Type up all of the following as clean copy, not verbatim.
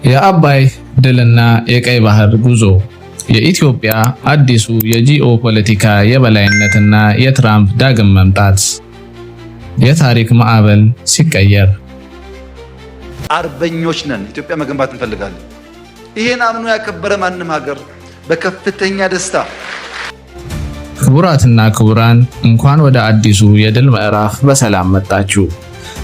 የአባይ ድልና የቀይ ባህር ጉዞ የኢትዮጵያ አዲሱ የጂኦ ፖለቲካ የበላይነትና የትራምፕ ዳግም መምጣት የታሪክ ማዕበል ሲቀየር አርበኞች ነን። ኢትዮጵያ መገንባት እንፈልጋለን። ይሄን አምኖ ያከበረ ማንም ሀገር በከፍተኛ ደስታ። ክቡራትና ክቡራን እንኳን ወደ አዲሱ የድል ምዕራፍ በሰላም መጣችሁ።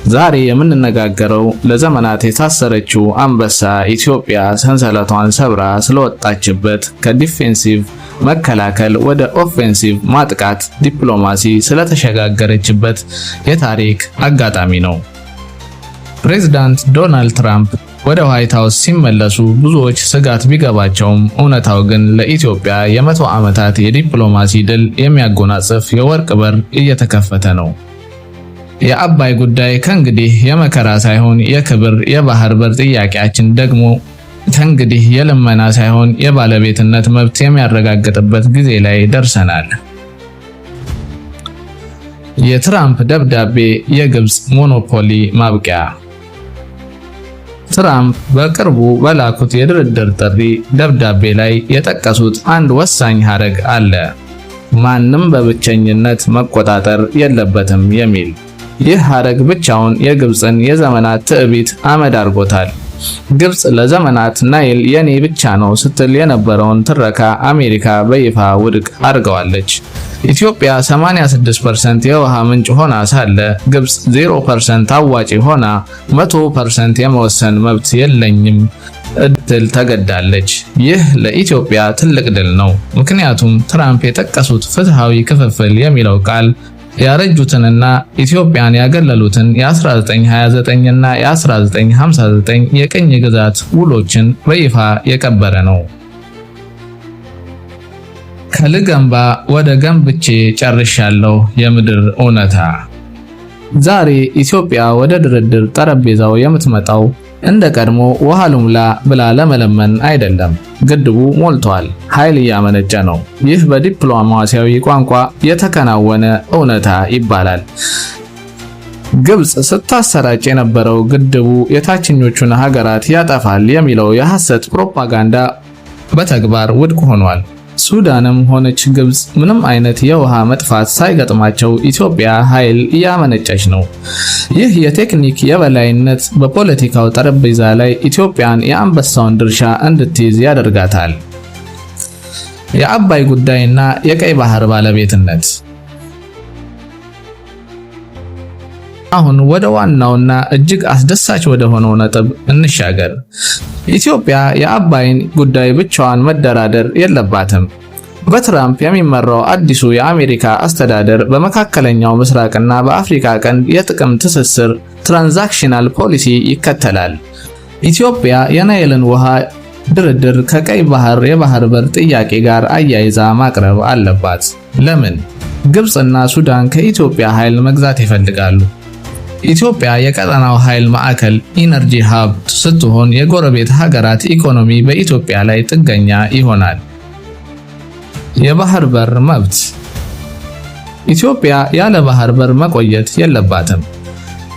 ዛሬ የምንነጋገረው ለዘመናት የታሰረችው አንበሳ ኢትዮጵያ ሰንሰለቷን ሰብራ ስለወጣችበት ከዲፌንሲቭ መከላከል ወደ ኦፌንሲቭ ማጥቃት ዲፕሎማሲ ስለተሸጋገረችበት የታሪክ አጋጣሚ ነው። ፕሬዝዳንት ዶናልድ ትራምፕ ወደ ዋይት ሃውስ ሲመለሱ ብዙዎች ስጋት ቢገባቸውም እውነታው ግን ለኢትዮጵያ የመቶ ዓመታት የዲፕሎማሲ ድል የሚያጎናጽፍ የወርቅ በር እየተከፈተ ነው። የአባይ ጉዳይ ከእንግዲህ የመከራ ሳይሆን የክብር፣ የባህር በር ጥያቄያችን ደግሞ ከእንግዲህ የልመና ሳይሆን የባለቤትነት መብት የሚያረጋግጥበት ጊዜ ላይ ደርሰናል። የትራምፕ ደብዳቤ የግብፅ ሞኖፖሊ ማብቂያ። ትራምፕ በቅርቡ በላኩት የድርድር ጥሪ ደብዳቤ ላይ የጠቀሱት አንድ ወሳኝ ሐረግ አለ። ማንም በብቸኝነት መቆጣጠር የለበትም የሚል። ይህ ሐረግ ብቻውን የግብፅን የዘመናት ትዕቢት አመድ አድርጎታል። ግብፅ ለዘመናት ናይል የኔ ብቻ ነው ስትል የነበረውን ትረካ አሜሪካ በይፋ ውድቅ አድርገዋለች። ኢትዮጵያ 86% የውሃ ምንጭ ሆና ሳለ ግብፅ 0% አዋጪ ሆና 100% የመወሰን መብት የለኝም እድል ተገዳለች። ይህ ለኢትዮጵያ ትልቅ ድል ነው። ምክንያቱም ትራምፕ የጠቀሱት ፍትሃዊ ክፍፍል የሚለው ቃል ያረጁትንና ኢትዮጵያን ያገለሉትን የ1929 እና የ1959 የቅኝ ግዛት ውሎችን በይፋ የቀበረ ነው። ከልገንባ ወደ ገንብቼ ጨርሻለሁ የምድር እውነታ። ዛሬ ኢትዮጵያ ወደ ድርድር ጠረጴዛው የምትመጣው እንደ ቀድሞ ውሃ ልሙላ ብላ ለመለመን አይደለም። ግድቡ ሞልቷል፣ ኃይል እያመነጨ ነው። ይህ በዲፕሎማሲያዊ ቋንቋ የተከናወነ እውነታ ይባላል። ግብፅ ስታሰራጭ የነበረው ግድቡ የታችኞቹን ሀገራት ያጠፋል የሚለው የሐሰት ፕሮፓጋንዳ በተግባር ውድቅ ሆኗል። ሱዳንም ሆነች ግብፅ ምንም አይነት የውሃ መጥፋት ሳይገጥማቸው ኢትዮጵያ ኃይል እያመነጨች ነው። ይህ የቴክኒክ የበላይነት በፖለቲካው ጠረጴዛ ላይ ኢትዮጵያን የአንበሳውን ድርሻ እንድትይዝ ያደርጋታል። የአባይ ጉዳይና የቀይ ባህር ባለቤትነት። አሁን ወደ ዋናውና እጅግ አስደሳች ወደ ሆነው ነጥብ እንሻገር። ኢትዮጵያ የአባይን ጉዳይ ብቻዋን መደራደር የለባትም። በትራምፕ የሚመራው አዲሱ የአሜሪካ አስተዳደር በመካከለኛው ምስራቅና በአፍሪካ ቀንድ የጥቅም ትስስር ትራንዛክሽናል ፖሊሲ ይከተላል። ኢትዮጵያ የናይልን ውሃ ድርድር ከቀይ ባህር የባህር በር ጥያቄ ጋር አያይዛ ማቅረብ አለባት። ለምን? ግብፅና ሱዳን ከኢትዮጵያ ኃይል መግዛት ይፈልጋሉ። ኢትዮጵያ የቀጠናው ኃይል ማዕከል ኢነርጂ ሀብ ስትሆን የጎረቤት ሀገራት ኢኮኖሚ በኢትዮጵያ ላይ ጥገኛ ይሆናል። የባህር በር መብት። ኢትዮጵያ ያለ ባህር በር መቆየት የለባትም።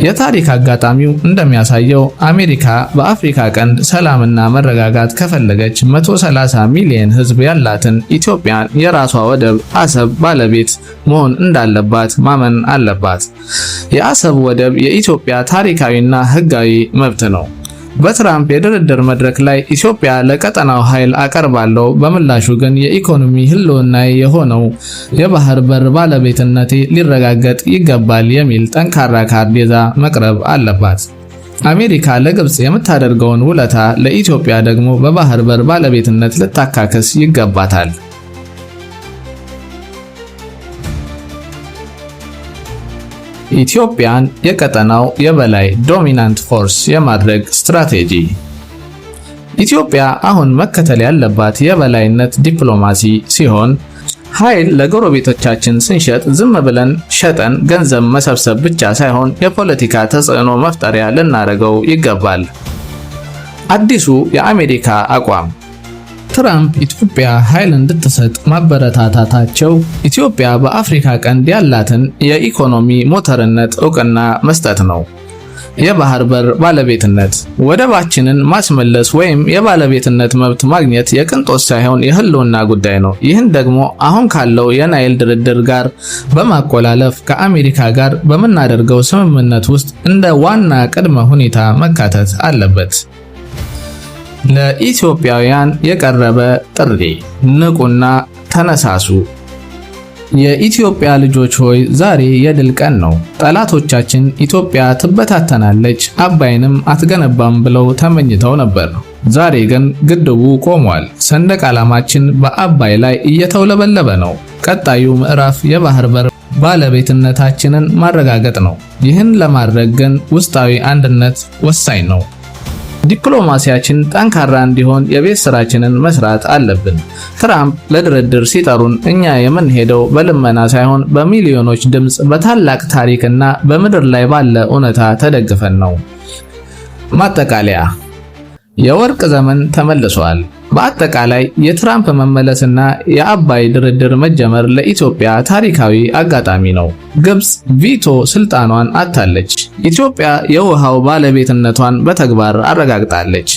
የታሪክ አጋጣሚው እንደሚያሳየው አሜሪካ በአፍሪካ ቀንድ ሰላምና መረጋጋት ከፈለገች 130 ሚሊዮን ሕዝብ ያላትን ኢትዮጵያን የራሷ ወደብ አሰብ ባለቤት መሆን እንዳለባት ማመን አለባት። የአሰብ ወደብ የኢትዮጵያ ታሪካዊና ሕጋዊ መብት ነው። በትራምፕ የድርድር መድረክ ላይ ኢትዮጵያ ለቀጠናው ኃይል አቀርባለሁ፣ በምላሹ ግን የኢኮኖሚ ህልውና የሆነው የባህር በር ባለቤትነቴ ሊረጋገጥ ይገባል የሚል ጠንካራ ካርድ ይዛ መቅረብ አለባት። አሜሪካ ለግብፅ የምታደርገውን ውለታ ለኢትዮጵያ ደግሞ በባህር በር ባለቤትነት ልታካክስ ይገባታል። ኢትዮጵያን የቀጠናው የበላይ ዶሚናንት ፎርስ የማድረግ ስትራቴጂ። ኢትዮጵያ አሁን መከተል ያለባት የበላይነት ዲፕሎማሲ ሲሆን ኃይል ለጎረቤቶቻችን ስንሸጥ ዝም ብለን ሸጠን ገንዘብ መሰብሰብ ብቻ ሳይሆን የፖለቲካ ተጽዕኖ መፍጠሪያ ልናደርገው ይገባል። አዲሱ የአሜሪካ አቋም። ትራምፕ ኢትዮጵያ ኃይል እንድትሰጥ ማበረታታታቸው ኢትዮጵያ በአፍሪካ ቀንድ ያላትን የኢኮኖሚ ሞተርነት ዕውቅና መስጠት ነው። የባህር በር ባለቤትነት ወደባችንን ማስመለስ ወይም የባለቤትነት መብት ማግኘት የቅንጦት ሳይሆን የህልውና ጉዳይ ነው። ይህን ደግሞ አሁን ካለው የናይል ድርድር ጋር በማቆላለፍ ከአሜሪካ ጋር በምናደርገው ስምምነት ውስጥ እንደ ዋና ቅድመ ሁኔታ መካተት አለበት። ለኢትዮጵያውያን የቀረበ ጥሪ፣ ንቁና ተነሳሱ። የኢትዮጵያ ልጆች ሆይ ዛሬ የድል ቀን ነው። ጠላቶቻችን ኢትዮጵያ ትበታተናለች፣ አባይንም አትገነባም ብለው ተመኝተው ነበር። ዛሬ ግን ግድቡ ቆሟል። ሰንደቅ ዓላማችን በአባይ ላይ እየተውለበለበ ነው። ቀጣዩ ምዕራፍ የባህር በር ባለቤትነታችንን ማረጋገጥ ነው። ይህን ለማድረግ ግን ውስጣዊ አንድነት ወሳኝ ነው። ዲፕሎማሲያችን ጠንካራ እንዲሆን የቤት ስራችንን መስራት አለብን። ትራምፕ ለድርድር ሲጠሩን እኛ የምንሄደው በልመና ሳይሆን በሚሊዮኖች ድምፅ፣ በታላቅ ታሪክና በምድር ላይ ባለ እውነታ ተደግፈን ነው። ማጠቃለያ፣ የወርቅ ዘመን ተመልሷል። በአጠቃላይ የትራምፕ መመለስና የአባይ ድርድር መጀመር ለኢትዮጵያ ታሪካዊ አጋጣሚ ነው። ግብጽ ቪቶ ስልጣኗን አጥታለች። ኢትዮጵያ የውሃው ባለቤትነቷን በተግባር አረጋግጣለች።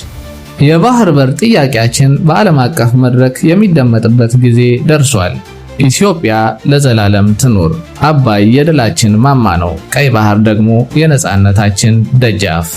የባህር በር ጥያቄያችን በዓለም አቀፍ መድረክ የሚደመጥበት ጊዜ ደርሷል። ኢትዮጵያ ለዘላለም ትኑር። አባይ የድላችን ማማ ነው። ቀይ ባህር ደግሞ የነጻነታችን ደጃፍ።